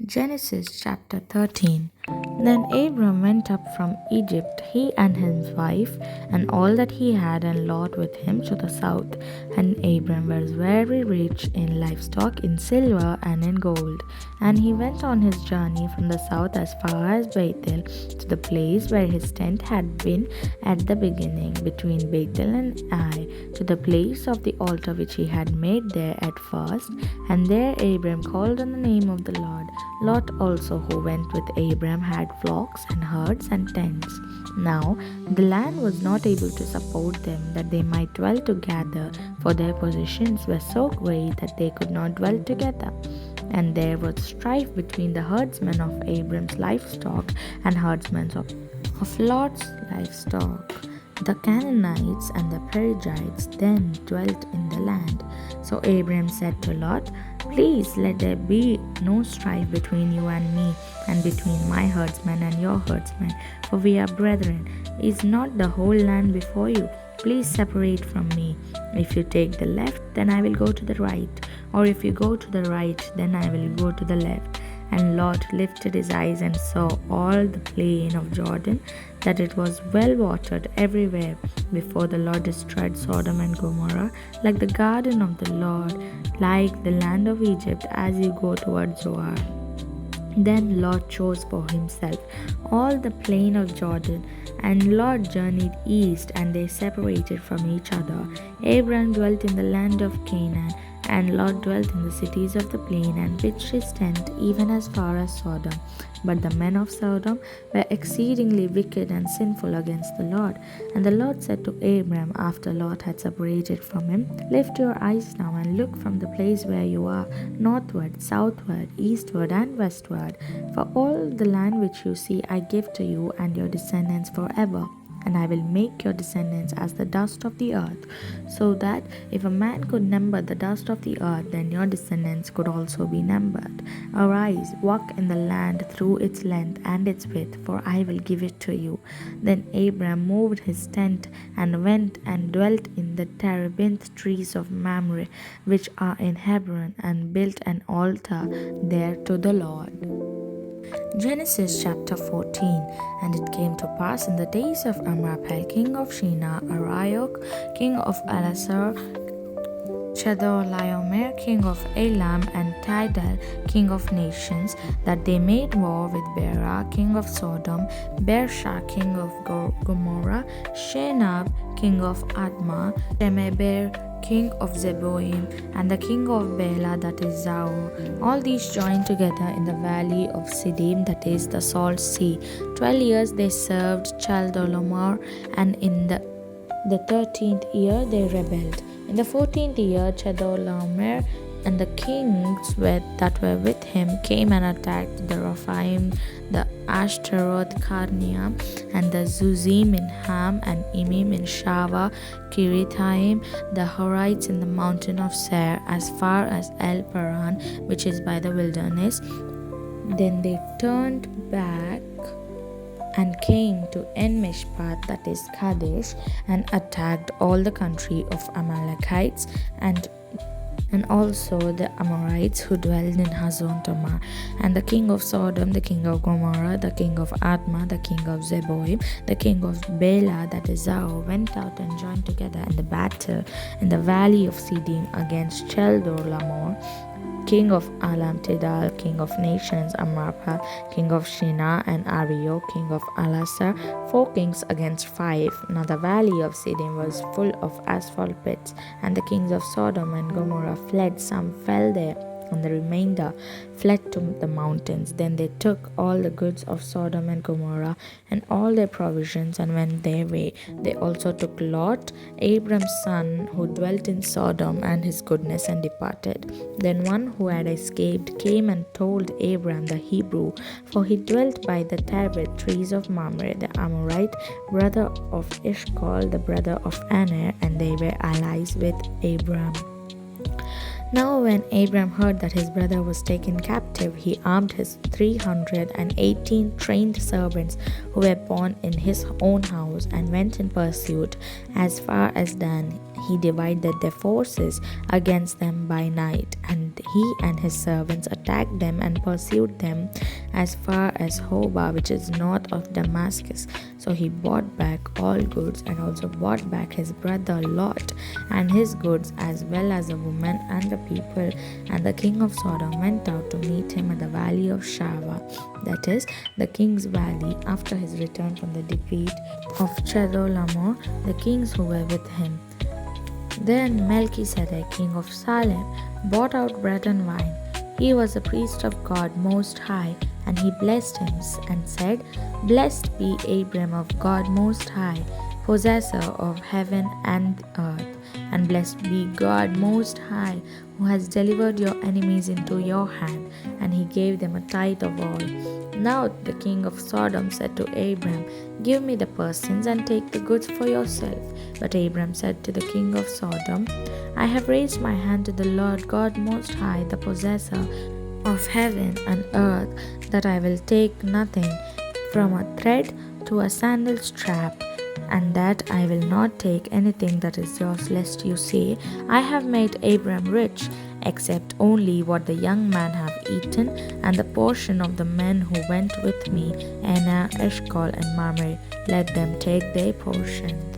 Genesis chapter 13. Then Abram went up from Egypt, he and his wife, and all that he had, and Lot with him to the south. And Abram was very rich in livestock, in silver, and in gold. And he went on his journey from the south as far as Bethel, to the place where his tent had been at the beginning, between Bethel and Ai, to the place of the altar which he had made there at first. And there Abram called on the name of the Lord. Lot also, who went with Abram, had flocks and herds and tents. Now the land was not able to support them, that they might dwell together, for their possessions were so great that they could not dwell together. And there was strife between the herdsmen of Abram's livestock and herdsmen of Lot's livestock. The Canaanites and the Perizzites then dwelt in the land. So Abram said to Lot, "Please let there be no strife between you and me, and between my herdsmen and your herdsmen, for we are brethren. Is not the whole land before you? Please separate from me. If you take the left, then I will go to the right, or if you go to the right, then I will go to the left." And Lot lifted his eyes and saw all the plain of Jordan, that it was well watered everywhere, before the Lord destroyed Sodom and Gomorrah, like the garden of the Lord, like the land of Egypt, as you go toward Zoar. Then Lot chose for himself all the plain of Jordan, and Lot journeyed east, and they separated from each other. Abram dwelt in the land of Canaan, and Lot dwelt in the cities of the plain, and pitched his tent even as far as Sodom. But the men of Sodom were exceedingly wicked and sinful against the Lord. And the Lord said to Abram, after Lot had separated from him, "Lift your eyes now and look from the place where you are, northward, southward, eastward, and westward. For all the land which you see I give to you and your descendants forever. And I will make your descendants as the dust of the earth, so that if a man could number the dust of the earth, then your descendants could also be numbered. Arise, walk in the land through its length and its width, for I will give it to you." Then Abram moved his tent and went and dwelt in the terebinth trees of Mamre, which are in Hebron, and built an altar there to the Lord. Genesis chapter 14. And it came to pass in the days of Amraphel, king of Shinar, Arioch, king of Elasar, Chedorlaomer, king of Elam, and Tidal, king of nations, that they made war with Bera, king of Sodom, Bersha, king of Gomorrah, Shenab, king of Admah, Shemeber, king of Zeboim, and the king of Bela, that is Zaor. All these joined together in the valley of Siddim, that is the salt sea. 12 years they served Chaldolomar, and in the 13th year they rebelled. In the 14th year, Chedorlaomer and the kings that were with him came and attacked the Rephaim, the Ashtaroth Karnaim, and the Zuzim in Ham, and Emim in Shava, Kirithaim, the Horites in the mountain of Seir, as far as El Paran, which is by the wilderness. Then they turned back and came to En-Mishpat, that is Kadesh, and attacked all the country of Amalekites, and also the Amorites who dwelled in Hazon Tamar. And the king of Sodom, the king of Gomorrah, the king of Admah, the king of Zeboim, the king of Bela, that is Zaor, went out and joined together in the battle in the valley of Siddim against Chedorlaomer, king of Alam, Tidal, king of nations, Amraphel, king of Shinar, and Arioch, king of Elasar, 4 kings against 5. Now the valley of Siddim was full of asphalt pits, and the kings of Sodom and Gomorrah fled. Some fell there, and the remainder fled to the mountains. Then they took all the goods of Sodom and Gomorrah, and all their provisions, and went their way. They also took Lot, Abram's son, who dwelt in Sodom, and his goodness, and departed. Then one who had escaped came and told Abram the Hebrew, for he dwelt by the terebinth trees of Mamre, the Amorite, brother of Eshcol, the brother of Aner, and they were allies with Abram. Now, when Abram heard that his brother was taken captive, he armed his 318 trained servants who were born in his own house and went in pursuit as far as Dan. He divided their forces against them by night, and he and his servants attacked them and pursued them as far as Hobah, which is north of Damascus. So he bought back all goods and also bought back his brother Lot and his goods, as well as the women and the people. And the king of Sodom went out to meet him at the valley of Shava, that is, the king's valley, after his return from the defeat of Chedorlaomer, the kings who were with him. Then Melchizedek, king of Salem, brought out bread and wine. He was a priest of God Most High, and he blessed him and said, Blessed be Abram of God Most High, possessor of heaven and earth, and blessed be God Most High, who has delivered your enemies into your hand. And he gave them a tithe of all. Now the king of Sodom said to Abram, Give me the persons and take the goods for yourself. But Abram said to the king of Sodom, I have raised my hand to the Lord God Most High, the possessor of heaven and earth, that I will take nothing from a thread to a sandal strap, and that I will not take anything that is yours, lest you say, I have made Abram rich, except only what the young man have eaten, and the portion of the men who went with me, Anna, Eshcol, and Mamre. Let them take their portion.